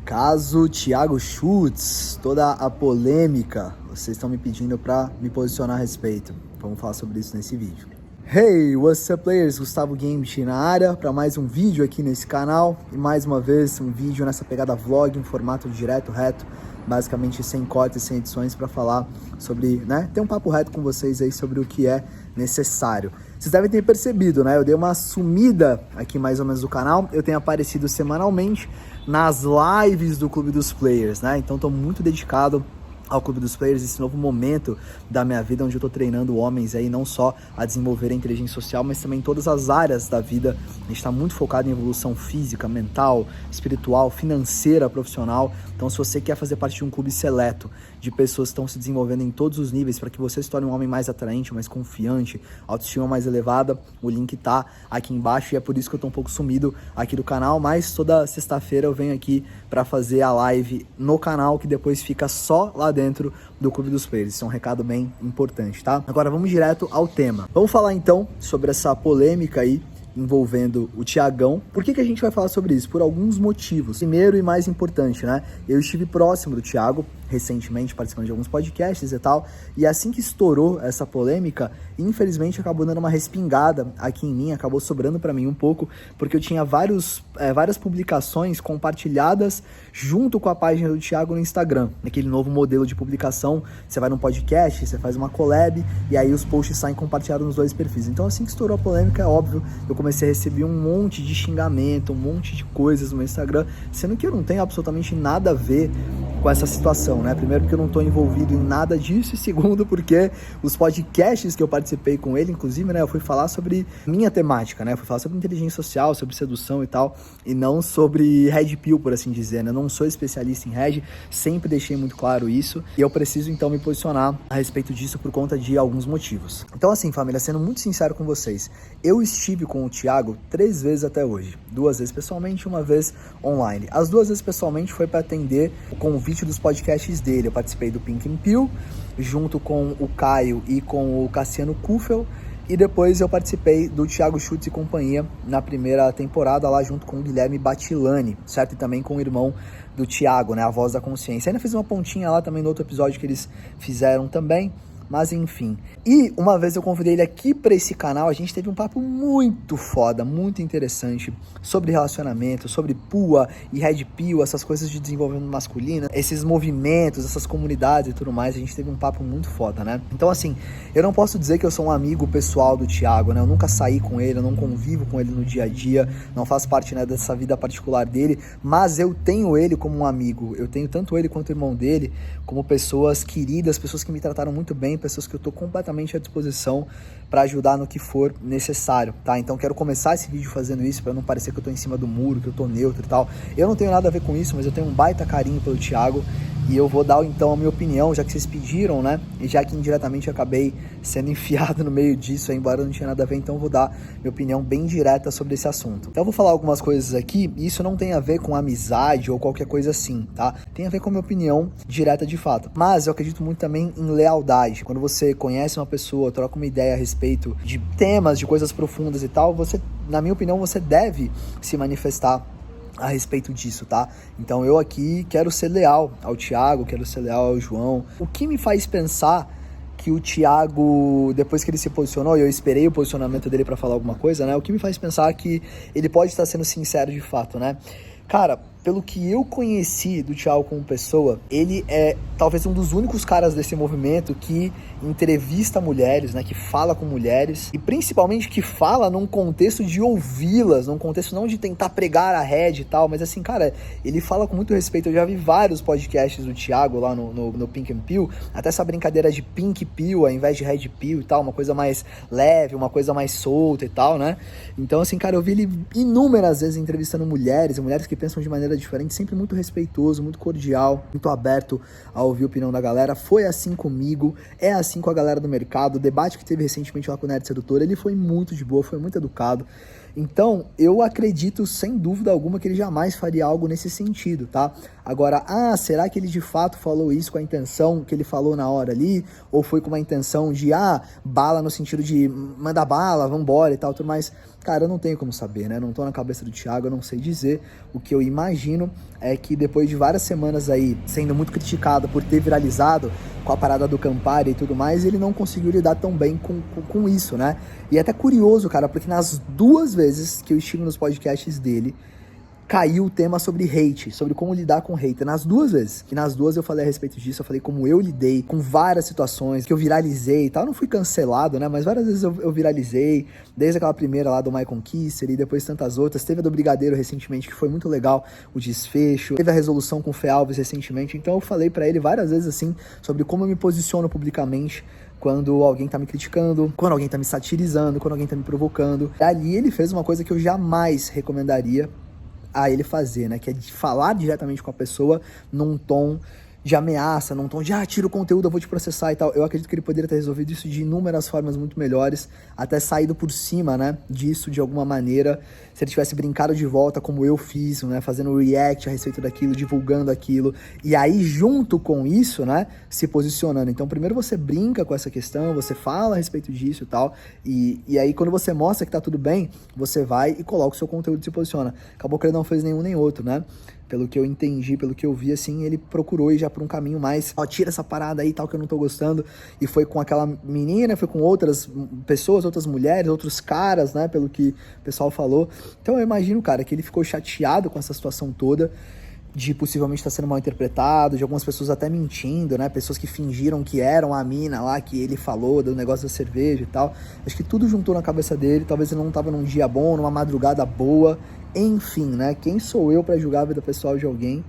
Caso Thiago Schultz, toda a polêmica, vocês estão me pedindo para me posicionar a respeito. Vamos falar sobre isso nesse vídeo. Hey, what's up players? Gustavo Games na área para mais um vídeo aqui nesse canal. E mais uma vez um vídeo nessa pegada vlog em formato direto, reto, basicamente sem cortes, sem edições, para falar sobre, ter um papo reto com vocês aí sobre o que é necessário. Vocês devem ter percebido, eu dei uma sumida aqui mais ou menos do canal. Eu tenho aparecido semanalmente nas lives do Clube dos Players, então estou muito dedicado ao Clube dos Players, esse novo momento da minha vida, onde eu tô treinando homens aí, não só a desenvolver a inteligência social, mas também em todas as áreas da vida. A gente tá muito focado em evolução física, mental, espiritual, financeira, profissional. Então, se você quer fazer parte de um clube seleto, de pessoas que estão se desenvolvendo em todos os níveis, para que você se torne um homem mais atraente, mais confiante, autoestima mais elevada, o link tá aqui embaixo, e é por isso que eu tô um pouco sumido aqui do canal, mas toda sexta-feira eu venho aqui para fazer a live no canal, que depois fica só lá dentro do Clube dos Players. Isso é um recado bem importante, tá? Agora vamos direto ao tema. Vamos falar então sobre essa polêmica aí envolvendo o Thiagão. Por que a gente vai falar sobre isso? Por alguns motivos. Primeiro e mais importante, eu estive próximo do Thiago recentemente, participando de alguns podcasts e tal, e assim que estourou essa polêmica, infelizmente acabou dando uma respingada aqui em mim, acabou sobrando pra mim um pouco, porque eu tinha várias publicações compartilhadas junto com a página do Thiago no Instagram, naquele novo modelo de publicação. Você vai num podcast, você faz uma collab, e aí os posts saem compartilhados nos dois perfis. Então assim que estourou a polêmica, é óbvio, eu comecei a receber um monte de xingamento, um monte de coisas no meu Instagram, sendo que eu não tenho absolutamente nada a ver com essa situação, Primeiro porque eu não estou envolvido em nada disso, e segundo porque os podcasts que eu participei com ele, inclusive, eu fui falar sobre minha temática, eu fui falar sobre inteligência social, sobre sedução e tal, e não sobre Red Pill, por assim dizer, Eu não sou especialista em Red, sempre deixei muito claro isso, e eu preciso então me posicionar a respeito disso por conta de alguns motivos. Então assim, família, sendo muito sincero com vocês, eu estive com o Thiago 3 vezes até hoje, 2 vezes pessoalmente, 1 vez online. As 2 vezes pessoalmente foi para atender o convite dos podcasts dele. Eu participei do Pink and Pill, junto com o Caio e com o Cassiano Kufel, e depois eu participei do Thiago Schultz e companhia na primeira temporada, lá junto com o Guilherme Batilani, certo? E também com o irmão do Thiago, a Voz da Consciência. Ainda fiz uma pontinha lá também no outro episódio que eles fizeram também, mas enfim. E uma vez eu convidei ele aqui para esse canal, a gente teve um papo muito foda, muito interessante sobre relacionamento, sobre PUA e Red Pill, essas coisas de desenvolvimento masculino, esses movimentos, essas comunidades e tudo mais. A gente teve um papo muito foda, Então assim, eu não posso dizer que eu sou um amigo pessoal do Thiago, Eu nunca saí com ele, eu não convivo com ele no dia a dia, não faço parte, dessa vida particular dele, mas eu tenho ele como um amigo. Eu tenho tanto ele quanto o irmão dele como pessoas queridas, pessoas que me trataram muito bem, pessoas que eu tô completamente à disposição para ajudar no que for necessário, tá? Então quero começar esse vídeo fazendo isso para não parecer que eu tô em cima do muro, que eu tô neutro e tal. Eu não tenho nada a ver com isso, mas eu tenho um baita carinho pelo Thiago, e eu vou dar então a minha opinião, já que vocês pediram, e já que indiretamente eu acabei sendo enfiado no meio disso, embora não tinha nada a ver, então eu vou dar minha opinião bem direta sobre esse assunto. Então eu vou falar algumas coisas aqui, e isso não tem a ver com amizade ou qualquer coisa assim, tá? Tem a ver com a minha opinião direta de fato. Mas eu acredito muito também em lealdade. Quando você conhece uma pessoa, troca uma ideia a respeito de temas, de coisas profundas e tal, você, na minha opinião, você deve se manifestar a respeito disso, tá? Então eu aqui quero ser leal ao Thiago, quero ser leal ao João. O que me faz pensar que o Thiago, depois que ele se posicionou, e eu esperei o posicionamento dele pra falar alguma coisa, o que me faz pensar que ele pode estar sendo sincero de fato, Cara, pelo que eu conheci do Thiago como pessoa, ele é talvez um dos únicos caras desse movimento que entrevista mulheres, que fala com mulheres, e principalmente que fala num contexto de ouvi-las, num contexto não de tentar pregar a Red e tal, mas assim, cara, ele fala com muito respeito. Eu já vi vários podcasts do Thiago lá no Pink and Pill, até essa brincadeira de Pink Pill ao invés de Red Pill e tal, uma coisa mais leve, uma coisa mais solta e tal, Então assim, cara, eu vi ele inúmeras vezes entrevistando mulheres, e mulheres que pensam de maneira diferente, sempre muito respeitoso, muito cordial, muito aberto a ouvir a opinião da galera. Foi assim comigo, é assim com a galera do mercado. O debate que teve recentemente lá com o Nerd Sedutor, ele foi muito de boa, foi muito educado. Então, eu acredito, sem dúvida alguma, que ele jamais faria algo nesse sentido, tá? Agora, será que ele de fato falou isso com a intenção que ele falou na hora ali? Ou foi com uma intenção de, bala no sentido de manda bala, vambora e tal, tudo mais? Cara, eu não tenho como saber, né? Não tô na cabeça do Thiago, eu não sei dizer. O que eu imagino é que depois de várias semanas aí sendo muito criticado por ter viralizado com a parada do Campari e tudo mais, ele não conseguiu lidar tão bem com isso, né? E é até curioso, cara, porque nas 2 vezes que eu estive nos podcasts dele, caiu o tema sobre hate, sobre como lidar com hater, nas 2 vezes. Que nas 2 eu falei a respeito disso, eu falei como eu lidei com várias situações, que eu viralizei e tal. Eu não fui cancelado, né, mas várias vezes eu viralizei, desde aquela primeira lá do Michael Kisser e depois tantas outras. Teve a do Brigadeiro recentemente, que foi muito legal, o desfecho. Teve a resolução com o Fê Alves recentemente, então eu falei pra ele várias vezes assim, sobre como eu me posiciono publicamente quando alguém tá me criticando, quando alguém tá me satirizando, quando alguém tá me provocando. E ali ele fez uma coisa que eu jamais recomendaria a ele fazer, né, que é de falar diretamente com a pessoa num tom de ameaça, num tom de, tira o conteúdo, eu vou te processar e tal. Eu acredito que ele poderia ter resolvido isso de inúmeras formas muito melhores, até saído por cima, né, disso de alguma maneira, se ele tivesse brincado de volta como eu fiz, né, fazendo react a respeito daquilo, divulgando aquilo, e aí junto com isso, né, se posicionando. Então primeiro você brinca com essa questão, você fala a respeito disso e tal, e aí quando você mostra que tá tudo bem, você vai e coloca o seu conteúdo e se posiciona. Acabou que ele não fez nenhum nem outro, né? Pelo que eu entendi, pelo que eu vi, assim, ele procurou ir já por um caminho mais, tira essa parada aí e tal, que eu não tô gostando, e foi com aquela menina, foi com outras pessoas, outras mulheres, outros caras, né, pelo que o pessoal falou. Então eu imagino, cara, que ele ficou chateado com essa situação toda, de possivelmente estar sendo mal interpretado, de algumas pessoas até mentindo, né, pessoas que fingiram que eram a mina lá, que ele falou, do negócio da cerveja e tal. Acho que tudo juntou na cabeça dele, talvez ele não tava num dia bom, numa madrugada boa, enfim, né, quem sou eu pra julgar a vida pessoal de alguém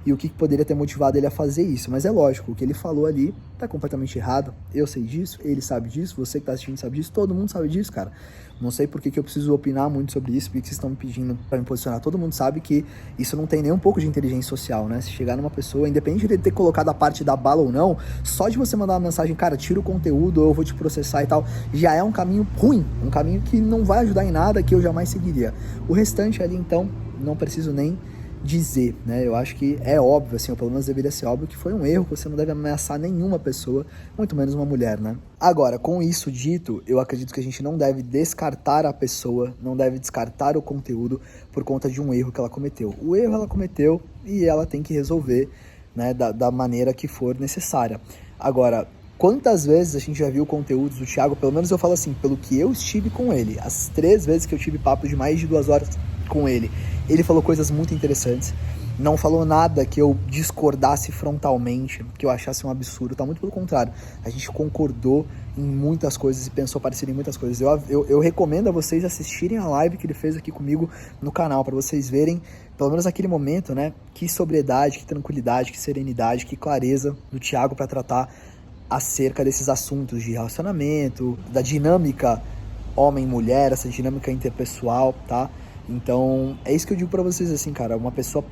e o que poderia ter motivado ele a fazer isso? Mas é lógico, o que ele falou ali tá completamente errado, eu sei disso, ele sabe disso, você que tá assistindo sabe disso, todo mundo sabe disso, cara. Não sei por que eu preciso opinar muito sobre isso, porque vocês estão me pedindo pra me posicionar. Todo mundo sabe que isso não tem nem um pouco de inteligência social, né? Se chegar numa pessoa, independente de ter colocado a parte da bala ou não, só de você mandar uma mensagem, cara, tira o conteúdo, ou eu vou te processar e tal, já é um caminho ruim, um caminho que não vai ajudar em nada, que eu jamais seguiria. O restante ali, então, não preciso nem dizer, né? Eu acho que é óbvio, assim, ou pelo menos deveria ser óbvio, que foi um erro, que você não deve ameaçar nenhuma pessoa, muito menos uma mulher, né? Agora, com isso dito, eu acredito que a gente não deve descartar a pessoa, não deve descartar o conteúdo por conta de um erro que ela cometeu. O erro ela cometeu e ela tem que resolver, né, da maneira que for necessária. Agora, quantas vezes a gente já viu conteúdos do Thiago, pelo menos eu falo assim, pelo que eu estive com ele, as 3 vezes que eu tive papo de mais de 2 horas com ele, ele falou coisas muito interessantes, não falou nada que eu discordasse frontalmente, que eu achasse um absurdo, tá? Muito pelo contrário, a gente concordou em muitas coisas e pensou parecido em muitas coisas. Eu recomendo a vocês assistirem a live que ele fez aqui comigo no canal, para vocês verem, pelo menos naquele momento, né, que sobriedade, que tranquilidade, que serenidade, que clareza do Thiago para tratar acerca desses assuntos de relacionamento, da dinâmica homem-mulher, essa dinâmica interpessoal, tá? Então, é isso que eu digo pra vocês, assim, cara, uma pessoa,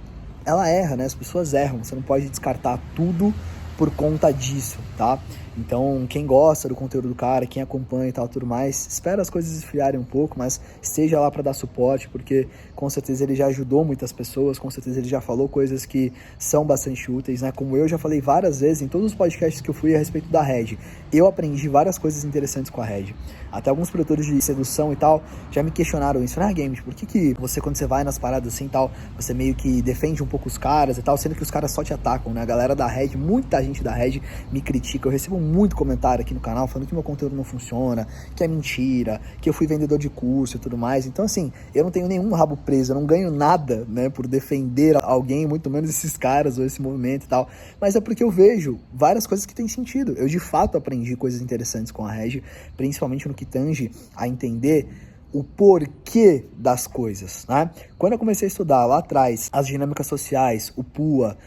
ela erra, né? As pessoas erram, você não pode descartar tudo por conta disso, tá? Então, quem gosta do conteúdo do cara, quem acompanha e tal, tudo mais, espera as coisas esfriarem um pouco, mas esteja lá para dar suporte, porque com certeza ele já ajudou muitas pessoas, com certeza ele já falou coisas que são bastante úteis, né? Como eu já falei várias vezes em todos os podcasts que eu fui a respeito da Red, eu aprendi várias coisas interessantes com a Red. Até alguns produtores de sedução e tal já me questionaram isso, né, Games? Por que você, quando você vai nas paradas assim e tal, você meio que defende um pouco os caras e tal, sendo que os caras só te atacam, né? A galera da Red, muita gente da Red me critica, eu recebo muito comentário aqui no canal falando que meu conteúdo não funciona, que é mentira, que eu fui vendedor de curso e tudo mais. Então, assim, eu não tenho nenhum rabo preso, eu não ganho nada, né, por defender alguém, muito menos esses caras ou esse movimento e tal. Mas é porque eu vejo várias coisas que têm sentido. Eu, de fato, aprendi coisas interessantes com a Regi, principalmente no que tange a entender o porquê das coisas, né? Quando eu comecei a estudar lá atrás as dinâmicas sociais, o PUA,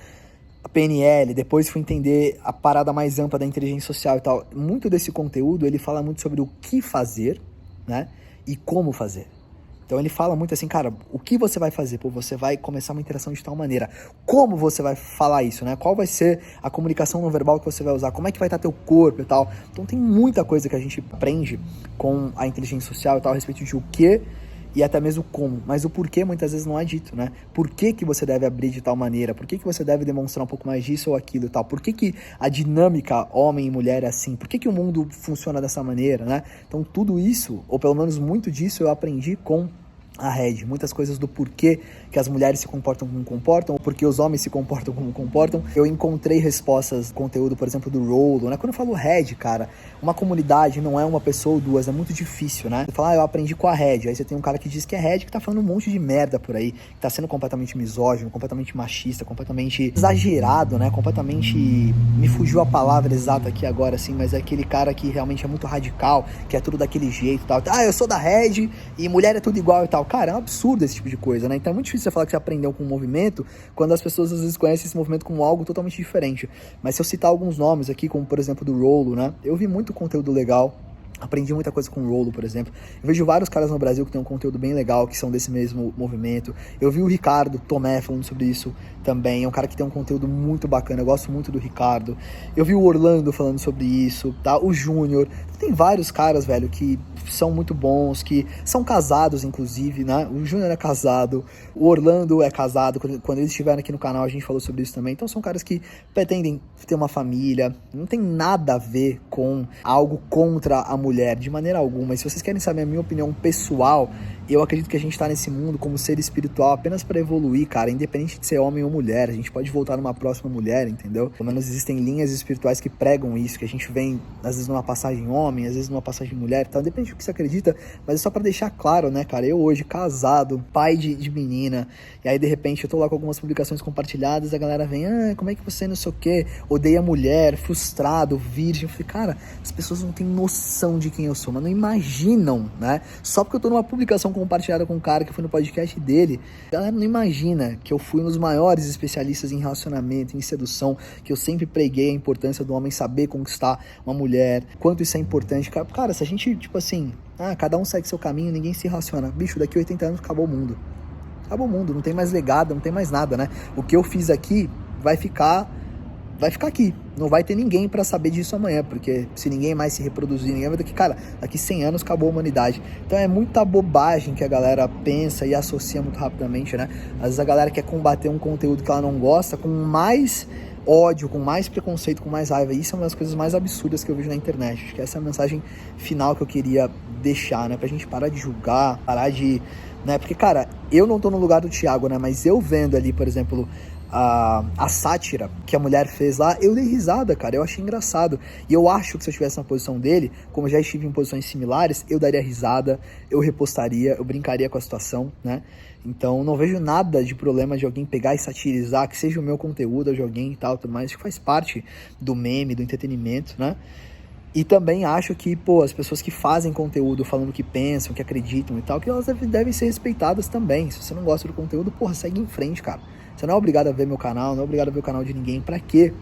a PNL, depois fui entender a parada mais ampla da inteligência social e tal, muito desse conteúdo ele fala muito sobre o que fazer, né, e como fazer. Então ele fala muito assim, cara, o que você vai fazer? Pô, você vai começar uma interação de tal maneira. Como você vai falar isso, né? Qual vai ser a comunicação não verbal que você vai usar? Como é que vai estar teu corpo e tal? Então tem muita coisa que a gente aprende com a inteligência social e tal, a respeito de o que e até mesmo como, mas o porquê muitas vezes não é dito, né? Por que que você deve abrir de tal maneira? Por que que você deve demonstrar um pouco mais disso ou aquilo e tal? Por que que a dinâmica homem e mulher é assim? Por que que o mundo funciona dessa maneira, né? Então tudo isso, ou pelo menos muito disso, eu aprendi com a Red, muitas coisas do porquê que as mulheres se comportam como comportam, ou porque os homens se comportam como comportam. Eu encontrei respostas, conteúdo, por exemplo, do Rolo, né? Quando eu falo Red, cara, uma comunidade não é uma pessoa ou duas, é muito difícil, né? Você fala, eu aprendi com a Red, aí você tem um cara que diz que é Red, que tá falando um monte de merda por aí, que tá sendo completamente misógino, completamente machista, completamente exagerado, né? Completamente... Me fugiu a palavra exata aqui agora, assim, mas é aquele cara que realmente é muito radical, que é tudo daquele jeito e tal. Ah, eu sou da Red e mulher é tudo igual e tal. Cara, é um absurdo esse tipo de coisa, né? Então é muito difícil você falar que você aprendeu com um movimento quando as pessoas às vezes conhecem esse movimento como algo totalmente diferente. Mas se eu citar alguns nomes aqui, como por exemplo do Rolo, né? Eu vi muito conteúdo legal. Aprendi muita coisa com o Rolo, por exemplo. Eu vejo vários caras no Brasil que tem um conteúdo bem legal, que são desse mesmo movimento. Eu vi o Ricardo Tomé falando sobre isso também. É um cara que tem um conteúdo muito bacana. Eu gosto muito do Ricardo. Eu vi o Orlando falando sobre isso, tá? O Júnior. Tem vários caras, velho, que são muito bons, que são casados, inclusive, né? O Júnior é casado, o Orlando é casado. Quando eles estiveram aqui no canal, a gente falou sobre isso também. Então são caras que pretendem ter uma família. Não tem nada a ver com algo contra a mulher, de maneira alguma. E se vocês querem saber a minha opinião pessoal, eu acredito que a gente tá nesse mundo como ser espiritual apenas para evoluir, cara, independente de ser homem ou mulher. A gente pode voltar numa próxima mulher, entendeu? Pelo menos existem linhas espirituais que pregam isso, que a gente vem, às vezes, numa passagem homem, às vezes numa passagem mulher, então depende do que você acredita, mas é só pra deixar claro, né, cara? Eu hoje, casado, pai de menina, e aí, de repente, eu tô lá com algumas publicações compartilhadas, a galera vem, como é que você não sei o quê, odeia mulher, frustrado, virgem. Eu falei, cara, as pessoas não têm noção de quem eu sou, mas não imaginam, né? Só porque eu tô numa publicação compartilhada com um cara que foi no podcast dele, a galera não imagina que eu fui um dos maiores especialistas em relacionamento, em sedução, que eu sempre preguei a importância do homem saber conquistar uma mulher, quanto isso é importante. Cara, se a gente, tipo assim, cada um segue seu caminho, ninguém se relaciona, bicho, daqui a 80 anos acabou o mundo. Acabou o mundo, não tem mais legado, não tem mais nada, né? O que eu fiz aqui vai ficar aqui. Não vai ter ninguém pra saber disso amanhã, porque se ninguém mais se reproduzir, ninguém vai ter que, cara, daqui 100 anos acabou a humanidade. Então é muita bobagem que a galera pensa e associa muito rapidamente, né? Às vezes a galera quer combater um conteúdo que ela não gosta com mais ódio, com mais preconceito, com mais raiva. Isso é uma das coisas mais absurdas que eu vejo na internet. Acho que essa é a mensagem final que eu queria deixar, né? Pra gente parar de julgar, parar de... né? Porque, cara, eu não tô no lugar do Thiago, né? Mas eu vendo ali, por exemplo, a sátira que a mulher fez lá, eu dei risada, cara, eu achei engraçado. E eu acho que se eu estivesse na posição dele, como eu já estive em posições similares, eu daria risada, eu repostaria, eu brincaria com a situação, né? Então não vejo nada de problema de alguém pegar e satirizar, que seja o meu conteúdo de alguém e tal, tudo mais. Acho que faz parte do meme, do entretenimento, né? E também acho que, as pessoas que fazem conteúdo falando o que pensam, que acreditam e tal, que elas devem ser respeitadas também. Se você não gosta do conteúdo, segue em frente, cara. Você não é obrigado a ver meu canal, não é obrigado a ver o canal de ninguém. Pra quê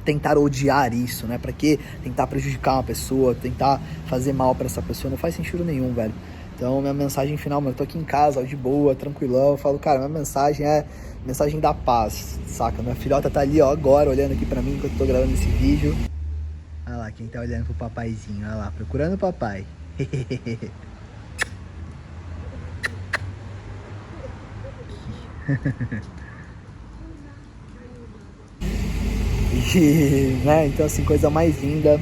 tentar odiar isso, né? Pra quê tentar prejudicar uma pessoa, tentar fazer mal pra essa pessoa? Não faz sentido nenhum, velho. Então, minha mensagem final, mano, eu tô aqui em casa, de boa, tranquilão. Eu falo, cara, minha mensagem é mensagem da paz, saca? Minha filhota tá ali, ó, agora, olhando aqui pra mim enquanto eu tô gravando esse vídeo. Olha lá, quem tá olhando pro papaizinho, olha lá, procurando o papai. Né? Então, assim, coisa mais linda.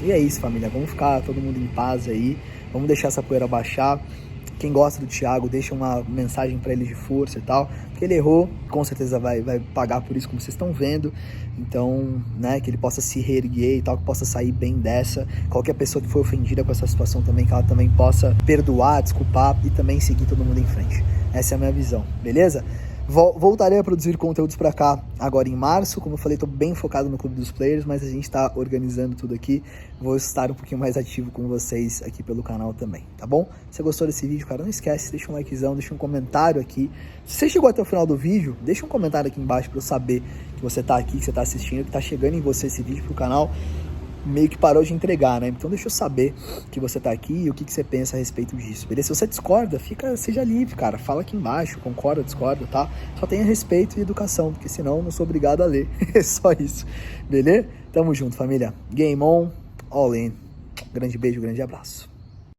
E é isso, família, vamos ficar todo mundo em paz aí, vamos deixar essa poeira baixar. Quem gosta do Thiago, deixa uma mensagem pra ele de força e tal, porque ele errou, com certeza vai pagar por isso, como vocês estão vendo. Então, né, que ele possa se reerguer e tal, que possa sair bem dessa. Qualquer pessoa que foi ofendida com essa situação também, que ela também possa perdoar, desculpar e também seguir todo mundo em frente. Essa é a minha visão, beleza? Voltarei a produzir conteúdos pra cá agora em março. Como eu falei, tô bem focado no Clube dos Players, mas a gente tá organizando tudo aqui. Vou estar um pouquinho mais ativo com vocês aqui pelo canal também, tá bom? Se você gostou desse vídeo, cara, não esquece, deixa um likezão, deixa um comentário aqui. Se você chegou até o final do vídeo, deixa um comentário aqui embaixo pra eu saber que você tá aqui, que você tá assistindo, que tá chegando em você esse vídeo pro canal. Meio que parou de entregar, né? Então deixa eu saber que você tá aqui e o que você pensa a respeito disso, beleza? Se você discorda, seja livre, cara. Fala aqui embaixo, concorda, discorda, tá? Só tenha respeito e educação, porque senão eu não sou obrigado a ler. É só isso, beleza? Tamo junto, família. Game on, all in. Grande beijo, grande abraço.